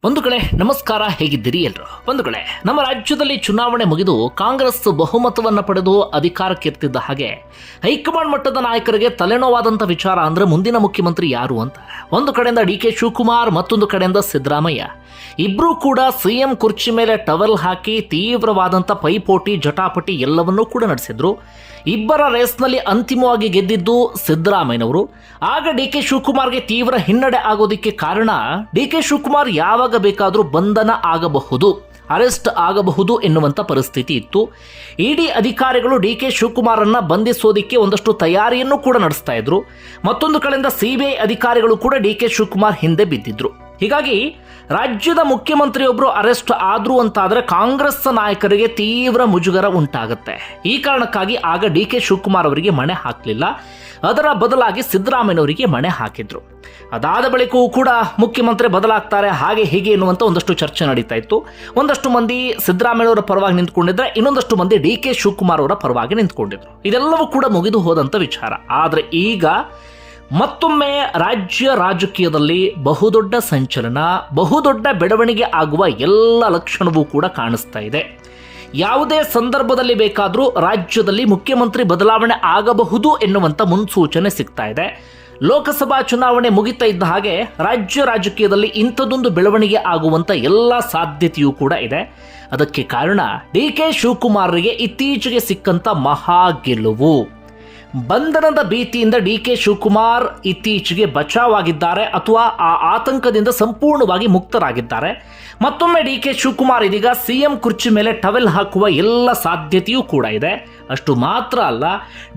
ಒಂದು ಕಡೆ ನಮಸ್ಕಾರ, ಹೇಗಿದ್ದೀರಿ ಎಲ್ಲರೂ? ಒಂದು ಕಡೆ ನಮ್ಮ ರಾಜ್ಯದಲ್ಲಿ ಚುನಾವಣೆ ಮುಗಿದು ಕಾಂಗ್ರೆಸ್ ಬಹುಮತವನ್ನು ಪಡೆದು ಅಧಿಕಾರಕ್ಕಿರ್ತಿದ್ದ ಹಾಗೆ ಹೈಕಮಾಂಡ್ ಮಟ್ಟದ ನಾಯಕರಿಗೆ ತಲೆನೋವಾದಂಥ ವಿಚಾರ ಅಂದರೆ ಮುಂದಿನ ಮುಖ್ಯಮಂತ್ರಿ ಯಾರು ಅಂತ. ಒಂದು ಕಡೆಯಿಂದ ಡಿ.ಕೆ. ಶಿವಕುಮಾರ್, ಮತ್ತೊಂದು ಕಡೆಯಿಂದ ಸಿದ್ದರಾಮಯ್ಯ ಇಬ್ಬರೂ ಕೂಡ ಸಿಎಂ ಕುರ್ಚಿ ಮೇಲೆ ಟವೆಲ್ ಹಾಕಿ ತೀವ್ರವಾದಂಥ ಪೈಪೋಟಿ, ಜಟಾಪಟಿ ಎಲ್ಲವನ್ನೂ ಕೂಡ ನಡೆಸಿದ್ರು. ಇಬ್ಬರ ರೇಸ್ನಲ್ಲಿ ಅಂತಿಮವಾಗಿ ಗೆದ್ದಿದ್ದು ಸಿದ್ದರಾಮಯ್ಯನವರು. ಆಗ ಡಿ.ಕೆ. ಶಿವಕುಮಾರ್ಗೆ ತೀವ್ರ ಹಿನ್ನಡೆ ಆಗೋದಕ್ಕೆ ಕಾರಣ, ಡಿ.ಕೆ. ಶಿವಕುಮಾರ್ ಯಾವಾಗ ಬೇಕಾದರೂ ಬಂಧನ ಆಗಬಹುದು, ಅರೆಸ್ಟ್ ಆಗಬಹುದು ಎನ್ನುವಂಥ ಪರಿಸ್ಥಿತಿ ಇತ್ತು. ಇಡಿ ಅಧಿಕಾರಿಗಳು ಡಿ.ಕೆ. ಶಿವಕುಮಾರನ್ನ ಬಂಧಿಸೋದಕ್ಕೆ ಒಂದಷ್ಟು ತಯಾರಿಯನ್ನು ಕೂಡ ನಡೆಸ್ತಾ ಇದ್ರು. ಮತ್ತೊಂದು ಕಡೆಯಿಂದ ಸಿಬಿಐ ಅಧಿಕಾರಿಗಳು ಕೂಡ ಡಿ.ಕೆ. ಶಿವಕುಮಾರ್ ಹಿಂದೆ ಬಿದ್ದಿದ್ರು. ಹೀಗಾಗಿ ರಾಜ್ಯದ ಮುಖ್ಯಮಂತ್ರಿಯೊಬ್ಬರು ಅರೆಸ್ಟ್ ಆದ್ರು ಅಂತಾದರೆ ಕಾಂಗ್ರೆಸ್ ನಾಯಕರಿಗೆ ತೀವ್ರ ಮುಜುಗರ ಉಂಟಾಗುತ್ತೆ. ಈ ಕಾರಣಕ್ಕಾಗಿ ಆಗ ಡಿ.ಕೆ. ಶಿವಕುಮಾರ್ ಅವರಿಗೆ ಮಣೆ ಹಾಕಲಿಲ್ಲ, ಅದರ ಬದಲಾಗಿ ಸಿದ್ದರಾಮಯ್ಯನವರಿಗೆ ಮಣೆ ಹಾಕಿದ್ರು. ಅದಾದ ಬಳಿಕವೂ ಕೂಡ ಮುಖ್ಯಮಂತ್ರಿ ಬದಲಾಗ್ತಾರೆ, ಹಾಗೆ ಹೀಗೆ ಎನ್ನುವಂಥ ಒಂದಷ್ಟು ಚರ್ಚೆ ನಡೀತಾ ಇತ್ತು. ಒಂದಷ್ಟು ಮಂದಿ ಸಿದ್ದರಾಮಯ್ಯನವರ ಪರವಾಗಿ ನಿಂತ್ಕೊಂಡಿದ್ರೆ, ಇನ್ನೊಂದಷ್ಟು ಮಂದಿ ಡಿ.ಕೆ. ಶಿವಕುಮಾರ್ ಅವರ ಪರವಾಗಿ ನಿಂತ್ಕೊಂಡಿದ್ರು. ಇದೆಲ್ಲವೂ ಕೂಡ ಮುಗಿದು ಹೋದಂಥ ವಿಚಾರ. ಆದರೆ ಈಗ ಮತ್ತೊಮ್ಮೆ ರಾಜ್ಯ ರಾಜಕೀಯದಲ್ಲಿ ಬಹುದೊಡ್ಡ ಸಂಚಲನ, ಬಹುದೊಡ್ಡ ಬೆಳವಣಿಗೆ ಆಗುವ ಎಲ್ಲ ಲಕ್ಷಣವೂ ಕೂಡ ಕಾಣಿಸ್ತಾ ಇದೆ. ಯಾವುದೇ ಸಂದರ್ಭದಲ್ಲಿ ಬೇಕಾದರೂ ರಾಜ್ಯದಲ್ಲಿ ಮುಖ್ಯಮಂತ್ರಿ ಬದಲಾವಣೆ ಆಗಬಹುದು ಎನ್ನುವಂಥ ಮುನ್ಸೂಚನೆ ಸಿಗ್ತಾ ಇದೆ. ಲೋಕಸಭಾ ಚುನಾವಣೆ ಮುಗಿತಾ ಇದ್ದ ಹಾಗೆ ರಾಜ್ಯ ರಾಜಕೀಯದಲ್ಲಿ ಇಂಥದೊಂದು ಬೆಳವಣಿಗೆ ಆಗುವಂಥ ಎಲ್ಲ ಸಾಧ್ಯತೆಯೂ ಕೂಡ ಇದೆ. ಅದಕ್ಕೆ ಕಾರಣ ಡಿ.ಕೆ. ಶಿವಕುಮಾರ್ಗೆ ಇತ್ತೀಚೆಗೆ ಸಿಕ್ಕಂಥ ಮಹಾ ಗೆಲುವು. ಬಂಧನದ ಭೀತಿಯಿಂದ ಡಿ.ಕೆ. ಶಿವಕುಮಾರ್ ಇತ್ತೀಚೆಗೆ ಬಚಾವಾಗಿದ್ದಾರೆ, ಅಥವಾ ಆ ಆತಂಕದಿಂದ ಸಂಪೂರ್ಣವಾಗಿ ಮುಕ್ತರಾಗಿದ್ದಾರೆ. ಮತ್ತೊಮ್ಮೆ ಡಿ.ಕೆ. ಶಿವಕುಮಾರ್ ಇದೀಗ ಸಿಎಂ ಕುರ್ಚಿ ಮೇಲೆ ಟವೆಲ್ ಹಾಕುವ ಎಲ್ಲ ಸಾಧ್ಯತೆಯೂ ಕೂಡ ಇದೆ. ಅಷ್ಟು ಮಾತ್ರ ಅಲ್ಲ,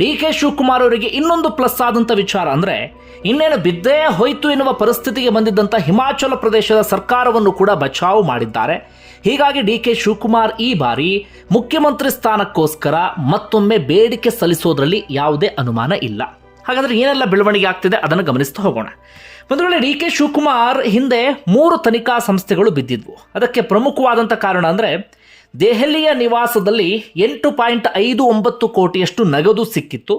ಡಿ.ಕೆ. ಶಿವಕುಮಾರ್ ಅವರಿಗೆ ಇನ್ನೊಂದು ಪ್ಲಸ್ ಆದಂಥ ವಿಚಾರ ಅಂದರೆ, ಇನ್ನೇನು ಬಿದ್ದೇ ಹೋಯ್ತು ಎನ್ನುವ ಪರಿಸ್ಥಿತಿಗೆ ಬಂದಿದ್ದಂಥ ಹಿಮಾಚಲ ಪ್ರದೇಶದ ಸರ್ಕಾರವನ್ನು ಕೂಡ ಬಚಾವು ಮಾಡಿದ್ದಾರೆ. ಹೀಗಾಗಿ ಡಿ.ಕೆ. ಶಿವಕುಮಾರ್ ಈ ಬಾರಿ ಮುಖ್ಯಮಂತ್ರಿ ಸ್ಥಾನಕ್ಕೋಸ್ಕರ ಮತ್ತೊಮ್ಮೆ ಬೇಡಿಕೆ ಸಲ್ಲಿಸೋದ್ರಲ್ಲಿ ಯಾವುದೇ ಅನುಮಾನ ಇಲ್ಲ. ಹಾಗಾದರೆ ಏನೆಲ್ಲ ಬೆಳವಣಿಗೆ ಆಗ್ತಿದೆ ಅದನ್ನು ಗಮನಿಸ್ತಾ ಹೋಗೋಣ. ಒಂದು ವೇಳೆ ಡಿ.ಕೆ. ಶಿವಕುಮಾರ್ ಹಿಂದೆ 3 ತನಿಖಾ ಸಂಸ್ಥೆಗಳು ಬಿದ್ದಿದ್ವು. ಅದಕ್ಕೆ ಪ್ರಮುಖವಾದಂಥ ಕಾರಣ ಅಂದರೆ, ದೆಹಲಿಯ ನಿವಾಸದಲ್ಲಿ 8.59 ಕೋಟಿಯಷ್ಟು ನಗದು ಸಿಕ್ಕಿತ್ತು.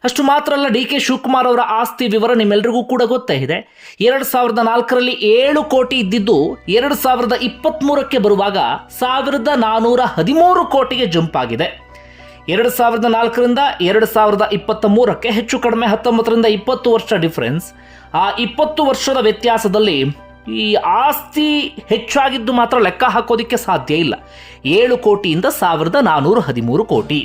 ಅಷ್ಟು ಮಾತ್ರ ಅಲ್ಲ, ಡಿ.ಕೆ. ಶಿವಕುಮಾರ್ ಅವರ ಆಸ್ತಿ ವಿವರ ನಿಮ್ಮೆಲ್ಲರಿಗೂ ಕೂಡ ಗೊತ್ತೇ ಇದೆ. 2004ರಲ್ಲಿ 7 ಕೋಟಿ ಇದ್ದಿದ್ದು 2023ಕ್ಕೆ ಬರುವಾಗ 1413 ಕೋಟಿಗೆ ಜಂಪ್ ಆಗಿದೆ. 2004ರಿಂದ 2023ಕ್ಕೆ ಹೆಚ್ಚು ಕಡಿಮೆ 19ರಿಂದ 20 ವರ್ಷ ಡಿಫರೆನ್ಸ್. ಆ 20 ವರ್ಷದ ವ್ಯತ್ಯಾಸದಲ್ಲಿ ಈ ಆಸ್ತಿ ಹೆಚ್ಚಾಗಿದ್ದು ಮಾತ್ರ ಲೆಕ್ಕ ಹಾಕೋದಿಕ್ಕೆ ಸಾಧ್ಯ ಇಲ್ಲ. 7 ಕೋಟಿಯಿಂದ 1413 ಕೋಟಿ.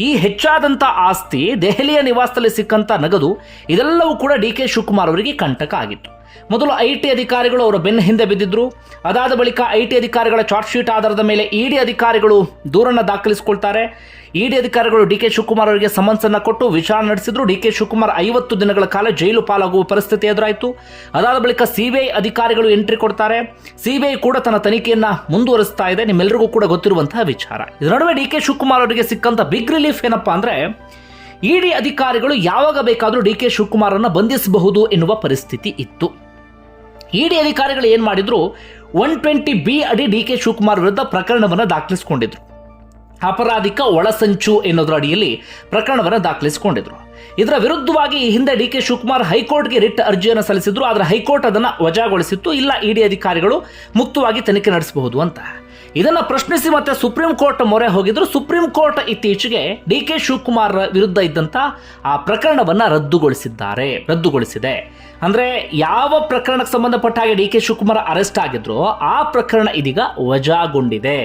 ಈ ಹೆಚ್ಚಾದಂಥ ಆಸ್ತಿ, ದೆಹಲಿಯ ನಿವಾಸದಲ್ಲಿ ಸಿಕ್ಕಂಥ ನಗದು, ಇದೆಲ್ಲವೂ ಕೂಡ ಡಿ.ಕೆ. ಶಿವಕುಮಾರ್ ಅವರಿಗೆ ಕಂಟಕ ಆಗಿತ್ತು. ಮೊದಲು ಐ.ಟಿ. ಅಧಿಕಾರಿಗಳು ಅವರ ಬೆನ್ನ ಹಿಂದೆ ಬಿದ್ದಿದ್ರು. ಅದಾದ ಬಳಿಕ ಐ.ಟಿ. ಅಧಿಕಾರಿಗಳ ಚಾರ್ಜ್ ಶೀಟ್ ಆಧಾರದ ಮೇಲೆ ಇಡಿ ಅಧಿಕಾರಿಗಳು ದೂರನ್ನು ದಾಖಲಿಸಿಕೊಳ್ತಾರೆ. ಇಡಿ ಅಧಿಕಾರಿಗಳು ಡಿ.ಕೆ. ಶಿವಕುಮಾರ್ ಅವರಿಗೆ ಸಮನ್ಸನ್ನು ಕೊಟ್ಟು ವಿಚಾರಣೆ ನಡೆಸಿದ್ರು. ಡಿ.ಕೆ. ಶಿವಕುಮಾರ್ 50 ದಿನಗಳ ಕಾಲ ಜೈಲು ಪಾಲಾಗುವ ಪರಿಸ್ಥಿತಿ ಎದುರಾಯಿತು. ಅದಾದ ಬಳಿಕ ಸಿಬಿಐ ಅಧಿಕಾರಿಗಳು ಎಂಟ್ರಿ ಕೊಡ್ತಾರೆ. ಸಿಬಿಐ ಕೂಡ ತನ್ನ ತನಿಖೆಯನ್ನು ಮುಂದುವರಿಸ್ತಾ ಇದೆ, ನಿಮ್ಮೆಲ್ಲರಿಗೂ ಕೂಡ ಗೊತ್ತಿರುವಂತಹ ವಿಚಾರ. ಇದರ ನಡುವೆ ಡಿ.ಕೆ. ಶಿವಕುಮಾರ್ ಅವರಿಗೆ ಸಿಕ್ಕಂಥ ಬಿಗ್ ರಿಲೀಫ್ ಏನಪ್ಪಾ ಅಂದರೆ, ಇಡಿ ಅಧಿಕಾರಿಗಳು ಯಾವಾಗ ಬೇಕಾದರೂ ಡಿ.ಕೆ. ಶಿವಕುಮಾರ್ ಅನ್ನು ಬಂಧಿಸಬಹುದು ಎನ್ನುವ ಪರಿಸ್ಥಿತಿ ಇತ್ತು. ಇಡಿ ಅಧಿಕಾರಿಗಳು ಏನು ಮಾಡಿದ್ರು, 120B ಅಡಿ ಡಿ.ಕೆ. ಶಿವಕುಮಾರ್ ವಿರುದ್ಧ ಪ್ರಕರಣವನ್ನು ದಾಖಲಿಸಿಕೊಂಡಿದ್ರು. ಅಪರಾಧಿಕ ಒಳಸಂಚು ಎನ್ನುವುದರ ಅಡಿಯಲ್ಲಿ ಪ್ರಕರಣವನ್ನು ದಾಖಲಿಸಿಕೊಂಡಿದ್ರು. ಇದರ ವಿರುದ್ಧವಾಗಿ ಈ ಹಿಂದೆ ಡಿ.ಕೆ. ಶಿವಕುಮಾರ್ ಹೈಕೋರ್ಟ್ಗೆ ರಿಟ್ ಅರ್ಜಿಯನ್ನು ಸಲ್ಲಿಸಿದ್ರು. ಆದರೆ ಹೈಕೋರ್ಟ್ ಅದನ್ನು ವಜಾಗೊಳಿಸಿತ್ತು. ಇಲ್ಲ, ಇಡಿ ಅಧಿಕಾರಿಗಳು ಮುಕ್ತವಾಗಿ ತನಿಖೆ ನಡೆಸಬಹುದು ಅಂತ. ಇದನ್ನು ಪ್ರಶ್ನಿಸಿ ಮತ್ತೆ ಸುಪ್ರೀಂ ಕೋರ್ಟ್ ಮೊರೆ ಹೋಗಿದ್ರು. ಸುಪ್ರೀಂ ಕೋರ್ಟ್ ಇತ್ತೀಚೆಗೆ ಡಿ.ಕೆ. ಶಿವಕುಮಾರ್ ವಿರುದ್ಧ ಇದ್ದಂಥ ಆ ಪ್ರಕರಣವನ್ನು ರದ್ದುಗೊಳಿಸಿದೆ. ಅಂದರೆ ಯಾವ ಪ್ರಕರಣಕ್ಕೆ ಸಂಬಂಧಪಟ್ಟ ಹಾಗೆ ಡಿ.ಕೆ. ಶಿವಕುಮಾರ್ ಅರೆಸ್ಟ್ ಆಗಿದ್ರು, ಆ ಪ್ರಕರಣ ಇದೀಗ ವಜಾಗೊಂಡಿದೆ.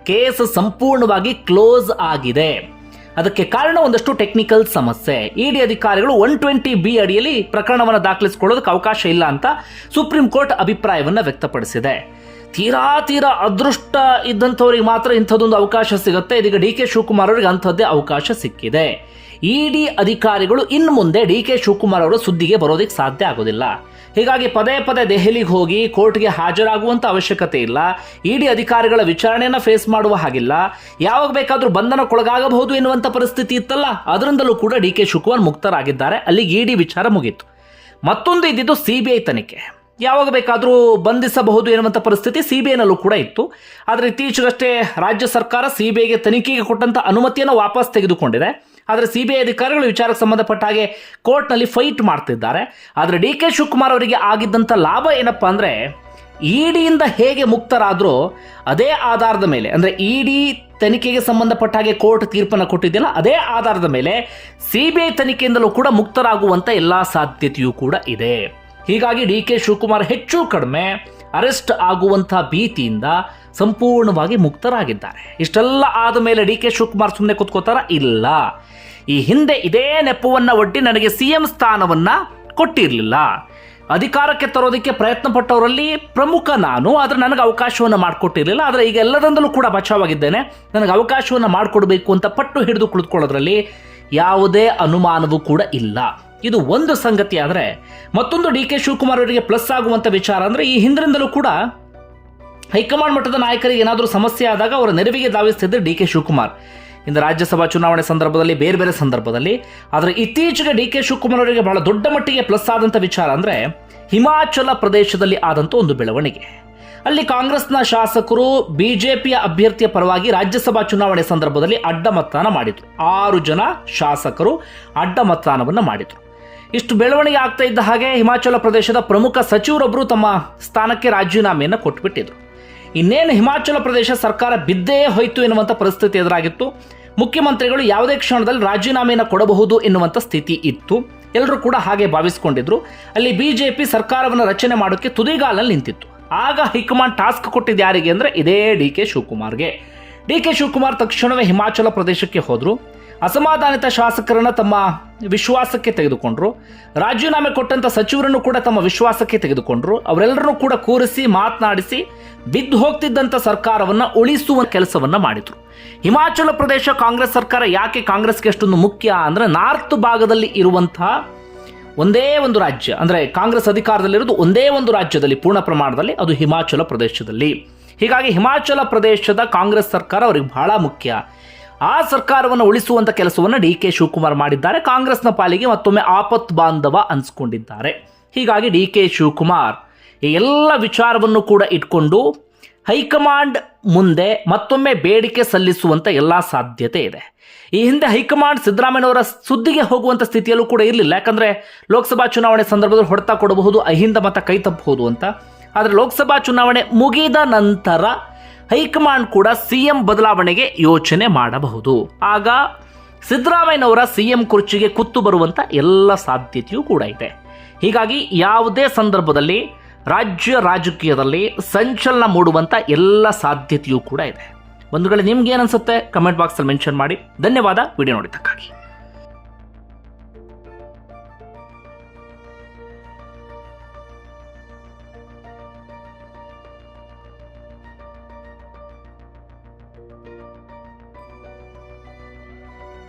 ಕೇಸ್ ಸಂಪೂರ್ಣವಾಗಿ ಕ್ಲೋಸ್ ಆಗಿದೆ. ಅದಕ್ಕೆ ಕಾರಣ ಒಂದಷ್ಟು ಟೆಕ್ನಿಕಲ್ ಸಮಸ್ಯೆ. ಇಡಿ ಅಧಿಕಾರಿಗಳು 120B ಅಡಿಯಲ್ಲಿ ಪ್ರಕರಣವನ್ನು ದಾಖಲಿಸಿಕೊಳ್ಳೋದಕ್ಕೆ ಅವಕಾಶ ಇಲ್ಲ ಅಂತ ಸುಪ್ರೀಂ ಕೋರ್ಟ್ ಅಭಿಪ್ರಾಯವನ್ನು ವ್ಯಕ್ತಪಡಿಸಿದೆ. ತೀರಾ ಅದೃಷ್ಟ ಇದ್ದಂಥವ್ರಿಗೆ ಮಾತ್ರ ಇಂಥದ್ದೊಂದು ಅವಕಾಶ ಸಿಗುತ್ತೆ. ಇದೀಗ ಡಿ.ಕೆ. ಶಿವಕುಮಾರ್ ಅವರಿಗೆ ಅಂಥದ್ದೇ ಅವಕಾಶ ಸಿಕ್ಕಿದೆ. ಇಡಿ ಅಧಿಕಾರಿಗಳು ಇನ್ನು ಮುಂದೆ ಡಿ.ಕೆ. ಶಿವಕುಮಾರ್ ಅವರ ಸುದ್ದಿಗೆ ಬರೋದಕ್ಕೆ ಸಾಧ್ಯ ಆಗೋದಿಲ್ಲ. ಹೀಗಾಗಿ ಪದೇ ದೆಹಲಿಗೆ ಹೋಗಿ ಕೋರ್ಟ್ಗೆ ಹಾಜರಾಗುವಂಥ ಅವಶ್ಯಕತೆ ಇಲ್ಲ. ಇಡಿ ಅಧಿಕಾರಿಗಳ ವಿಚಾರಣೆಯನ್ನು ಫೇಸ್ ಮಾಡುವ ಹಾಗಿಲ್ಲ. ಯಾವಾಗ ಬೇಕಾದರೂ ಬಂಧನಕ್ಕೊಳಗಾಗಬಹುದು ಎನ್ನುವಂಥ ಪರಿಸ್ಥಿತಿ ಇತ್ತಲ್ಲ, ಅದರಿಂದಲೂ ಕೂಡ ಡಿ.ಕೆ. ಶಿವಕುಮಾರ್ ಮುಕ್ತರಾಗಿದ್ದಾರೆ. ಅಲ್ಲಿಗೆ ಇಡಿ ವಿಚಾರ ಮುಗೀತು. ಮತ್ತೊಂದು ಇದ್ದಿದ್ದು ಸಿಬಿಐ ತನಿಖೆ. ಯಾವಾಗ ಬೇಕಾದರೂ ಬಂಧಿಸಬಹುದು ಎನ್ನುವಂಥ ಪರಿಸ್ಥಿತಿ ಸಿಬಿಐನಲ್ಲೂ ಕೂಡ ಇತ್ತು. ಆದರೆ ಇತ್ತೀಚೆಗಷ್ಟೇ ರಾಜ್ಯ ಸರ್ಕಾರ ಸಿಬಿಐಗೆ ತನಿಖೆಗೆ ಕೊಟ್ಟಂಥ ಅನುಮತಿಯನ್ನು ವಾಪಸ್ ತೆಗೆದುಕೊಂಡಿದೆ. ಆದರೆ ಸಿಬಿಐ ಅಧಿಕಾರಿಗಳು ವಿಚಾರಕ್ಕೆ ಸಂಬಂಧಪಟ್ಟ ಹಾಗೆ ಕೋರ್ಟ್ನಲ್ಲಿ ಫೈಟ್ ಮಾಡ್ತಿದ್ದಾರೆ. ಆದರೆ ಡಿ.ಕೆ. ಶಿವಕುಮಾರ್ ಅವರಿಗೆ ಆಗಿದ್ದಂಥ ಲಾಭ ಏನಪ್ಪ ಅಂದರೆ, ಇಡಿಯಿಂದ ಹೇಗೆ ಮುಕ್ತರಾದ್ರೋ ಅದೇ ಆಧಾರದ ಮೇಲೆ, ಅಂದರೆ ಇಡಿ ತನಿಖೆಗೆ ಸಂಬಂಧಪಟ್ಟ ಹಾಗೆ ಕೋರ್ಟ್ ತೀರ್ಪನ್ನು ಕೊಟ್ಟಿದೆಯಲ್ಲ, ಅದೇ ಆಧಾರದ ಮೇಲೆ ಸಿಬಿಐ ತನಿಖೆಯಿಂದಲೂ ಕೂಡ ಮುಕ್ತರಾಗುವಂಥ ಎಲ್ಲ ಸಾಧ್ಯತೆಯೂ ಕೂಡ ಇದೆ. ಹೀಗಾಗಿ ಡಿ ಕೆ ಶಿವಕುಮಾರ್ ಹೆಚ್ಚು ಕಡಿಮೆ ಅರೆಸ್ಟ್ ಆಗುವಂಥ ಭೀತಿಯಿಂದ ಸಂಪೂರ್ಣವಾಗಿ ಮುಕ್ತರಾಗಿದ್ದಾರೆ. ಇಷ್ಟೆಲ್ಲ ಆದ ಮೇಲೆ ಡಿ ಕೆ ಶಿವಕುಮಾರ್ ಸುಮ್ಮನೆ ಕೂತ್ಕೋತಾರ? ಇಲ್ಲ. ಈ ಹಿಂದೆ ಇದೇ ನೆಪವನ್ನು ಒಡ್ಡಿ ನನಗೆ CM ಸ್ಥಾನವನ್ನು ಕೊಟ್ಟಿರಲಿಲ್ಲ, ಅಧಿಕಾರಕ್ಕೆ ತರೋದಕ್ಕೆ ಪ್ರಯತ್ನ ಪಟ್ಟವರಲ್ಲಿ ಪ್ರಮುಖ ನಾನು, ಆದರೆ ನನಗೆ ಅವಕಾಶವನ್ನು ಮಾಡಿಕೊಟ್ಟಿರಲಿಲ್ಲ. ಆದರೆ ಈಗ ಎಲ್ಲದರಿಂದಲೂ ಕೂಡ ಬಚಾವಾಗಿದ್ದೇನೆ, ನನಗೆ ಅವಕಾಶವನ್ನು ಮಾಡಿಕೊಡ್ಬೇಕು ಅಂತ ಪಟ್ಟು ಹಿಡಿದು ಕುಳಿತುಕೊಳ್ಳೋದ್ರಲ್ಲಿ ಯಾವುದೇ ಅನುಮಾನವೂ ಕೂಡ ಇಲ್ಲ. ಇದು ಒಂದು ಸಂಗತಿ. ಆದರೆ ಮತ್ತೊಂದು ಡಿ ಕೆ ಶಿವಕುಮಾರ್ ಅವರಿಗೆ ಪ್ಲಸ್ ಆಗುವಂಥ ವಿಚಾರ ಅಂದರೆ, ಈ ಹಿಂದಿನಿಂದಲೂ ಕೂಡ ಹೈಕಮಾಂಡ್ ಮಟ್ಟದ ನಾಯಕರಿಗೆ ಏನಾದರೂ ಸಮಸ್ಯೆ ಆದಾಗ ಅವರ ನೆರವಿಗೆ ಧಾವಿಸ್ತಿದ್ದರೆ ಡಿ ಕೆ ಶಿವಕುಮಾರ್. ಇಂದು ರಾಜ್ಯಸಭಾ ಚುನಾವಣೆ ಸಂದರ್ಭದಲ್ಲಿ, ಬೇರೆ ಬೇರೆ ಸಂದರ್ಭದಲ್ಲಿ. ಆದರೆ ಇತ್ತೀಚೆಗೆ ಡಿ ಕೆ ಶಿವಕುಮಾರ್ ಅವರಿಗೆ ಬಹಳ ದೊಡ್ಡ ಮಟ್ಟಿಗೆ ಪ್ಲಸ್ ಆದಂಥ ವಿಚಾರ ಅಂದರೆ ಹಿಮಾಚಲ ಪ್ರದೇಶದಲ್ಲಿ ಆದಂಥ ಒಂದು ಬೆಳವಣಿಗೆ. ಅಲ್ಲಿ ಕಾಂಗ್ರೆಸ್ನ ಶಾಸಕರು ಬಿಜೆಪಿಯ ಅಭ್ಯರ್ಥಿಯ ಪರವಾಗಿ ರಾಜ್ಯಸಭಾ ಚುನಾವಣೆ ಸಂದರ್ಭದಲ್ಲಿ ಅಡ್ಡ ಮತದಾನ ಮಾಡಿದರು. 6 ಜನ ಶಾಸಕರು ಅಡ್ಡ ಮತದಾನವನ್ನು ಮಾಡಿದರು. ಇಷ್ಟು ಬೆಳವಣಿಗೆ ಆಗ್ತಾ ಇದ್ದ ಹಾಗೆ ಹಿಮಾಚಲ ಪ್ರದೇಶದ ಪ್ರಮುಖ ಸಚಿವರೊಬ್ಬರು ತಮ್ಮ ಸ್ಥಾನಕ್ಕೆ ರಾಜೀನಾಮೆಯನ್ನು ಕೊಟ್ಟುಬಿಟ್ಟಿದ್ರು. ಇನ್ನೇನು ಹಿಮಾಚಲ ಪ್ರದೇಶ ಸರ್ಕಾರ ಬಿದ್ದೇ ಹೋಯಿತು ಎನ್ನುವಂಥ ಪರಿಸ್ಥಿತಿ ಎದುರಾಗಿತ್ತು. ಮುಖ್ಯಮಂತ್ರಿಗಳು ಯಾವುದೇ ಕ್ಷಣದಲ್ಲಿ ರಾಜೀನಾಮೆಯನ್ನು ಕೊಡಬಹುದು ಎನ್ನುವಂಥ ಸ್ಥಿತಿ ಇತ್ತು. ಎಲ್ಲರೂ ಕೂಡ ಹಾಗೆ ಭಾವಿಸಿಕೊಂಡಿದ್ರು. ಅಲ್ಲಿ ಬಿಜೆಪಿ ಸರ್ಕಾರವನ್ನು ರಚನೆ ಮಾಡೋಕ್ಕೆ ತುದಿಗಾಲಲ್ಲಿ ನಿಂತಿತ್ತು. ಆಗ ಹೈಕಮಾಂಡ್ ಟಾಸ್ಕ್ ಕೊಟ್ಟಿದ್ದು ಯಾರಿಗೆ ಅಂದರೆ ಇದೇ ಡಿ ಕೆ ಶಿವಕುಮಾರ್ಗೆ. ಡಿ ಕೆ ಶಿವಕುಮಾರ್ ತಕ್ಷಣವೇ ಹಿಮಾಚಲ ಪ್ರದೇಶಕ್ಕೆ ಹೋದರು. ಅಸಮಾಧಾನಿತ ಶಾಸಕರನ್ನು ತಮ್ಮ ವಿಶ್ವಾಸಕ್ಕೆ ತೆಗೆದುಕೊಂಡ್ರು. ರಾಜೀನಾಮೆ ಕೊಟ್ಟಂಥ ಸಚಿವರನ್ನು ಕೂಡ ತಮ್ಮ ವಿಶ್ವಾಸಕ್ಕೆ ತೆಗೆದುಕೊಂಡ್ರು. ಅವರೆಲ್ಲರನ್ನೂ ಕೂಡ ಕೂರಿಸಿ ಮಾತನಾಡಿಸಿ ಬಿದ್ದು ಹೋಗ್ತಿದ್ದಂಥ ಸರ್ಕಾರವನ್ನು ಉಳಿಸುವ ಕೆಲಸವನ್ನು ಮಾಡಿದರು. ಹಿಮಾಚಲ ಪ್ರದೇಶ ಕಾಂಗ್ರೆಸ್ ಸರ್ಕಾರ ಯಾಕೆ ಕಾಂಗ್ರೆಸ್ಗೆ ಅಷ್ಟೊಂದು ಮುಖ್ಯ ಅಂದರೆ, ನಾರ್ತ್ ಭಾಗದಲ್ಲಿ ಇರುವಂತಹ ಒಂದೇ ಒಂದು ರಾಜ್ಯ, ಅಂದರೆ ಕಾಂಗ್ರೆಸ್ ಅಧಿಕಾರದಲ್ಲಿರೋದು ಒಂದೇ ಒಂದು ರಾಜ್ಯದಲ್ಲಿ ಪೂರ್ಣ ಪ್ರಮಾಣದಲ್ಲಿ, ಅದು ಹಿಮಾಚಲ ಪ್ರದೇಶದಲ್ಲಿ. ಹೀಗಾಗಿ ಹಿಮಾಚಲ ಪ್ರದೇಶದ ಕಾಂಗ್ರೆಸ್ ಸರ್ಕಾರ ಅವರಿಗೆ ಬಹಳ ಮುಖ್ಯ. ಆ ಸರ್ಕಾರವನ್ನು ಉಳಿಸುವಂಥ ಕೆಲಸವನ್ನು ಡಿ ಕೆ ಶಿವಕುಮಾರ್ ಮಾಡಿದ್ದಾರೆ. ಕಾಂಗ್ರೆಸ್ನ ಪಾಲಿಗೆ ಮತ್ತೊಮ್ಮೆ ಆಪತ್ ಬಾಂಧವ ಅನಿಸ್ಕೊಂಡಿದ್ದಾರೆ. ಹೀಗಾಗಿ ಡಿ ಕೆ ಶಿವಕುಮಾರ್ ಈ ಎಲ್ಲ ವಿಚಾರವನ್ನು ಕೂಡ ಇಟ್ಕೊಂಡು ಹೈಕಮಾಂಡ್ ಮುಂದೆ ಮತ್ತೊಮ್ಮೆ ಬೇಡಿಕೆ ಸಲ್ಲಿಸುವಂಥ ಎಲ್ಲ ಸಾಧ್ಯತೆ ಇದೆ. ಈ ಹಿಂದೆ ಹೈಕಮಾಂಡ್ ಸಿದ್ದರಾಮಯ್ಯನವರ ಸುದ್ದಿಗೆ ಹೋಗುವಂಥ ಸ್ಥಿತಿಯಲ್ಲೂ ಕೂಡ ಇರಲಿಲ್ಲ. ಯಾಕಂದರೆ ಲೋಕಸಭಾ ಚುನಾವಣೆ ಸಂದರ್ಭದಲ್ಲಿ ಹೊಡೆತ ಕೊಡಬಹುದು, ಅಹಿಂದ ಮತ ಕೈ ತಪ್ಪಬಹುದು ಅಂತ. ಆದರೆ ಲೋಕಸಭಾ ಚುನಾವಣೆ ಮುಗಿದ ನಂತರ ಹೈಕಮಾಂಡ್ ಕೂಡ CM ಬದಲಾವಣೆಗೆ ಯೋಚನೆ ಮಾಡಬಹುದು. ಆಗ ಸಿದ್ದರಾಮಯ್ಯನವರ CM ಕುರ್ಚಿಗೆ ಕುತ್ತು ಬರುವಂಥ ಎಲ್ಲ ಸಾಧ್ಯತೆಯೂ ಕೂಡ ಇದೆ. ಹೀಗಾಗಿ ಯಾವುದೇ ಸಂದರ್ಭದಲ್ಲಿ ರಾಜ್ಯ ರಾಜಕೀಯದಲ್ಲಿ ಸಂಚಲನ ಮೂಡುವಂಥ ಎಲ್ಲ ಸಾಧ್ಯತೆಯೂ ಕೂಡ ಇದೆ. ಬಂಧುಗಳೇ, ನಿಮ್ಗೆ ಏನನ್ಸುತ್ತೆ ಕಮೆಂಟ್ ಬಾಕ್ಸಲ್ಲಿ ಮೆನ್ಷನ್ ಮಾಡಿ. ಧನ್ಯವಾದ ವಿಡಿಯೋ ನೋಡಿದ್ದಕ್ಕಾಗಿ.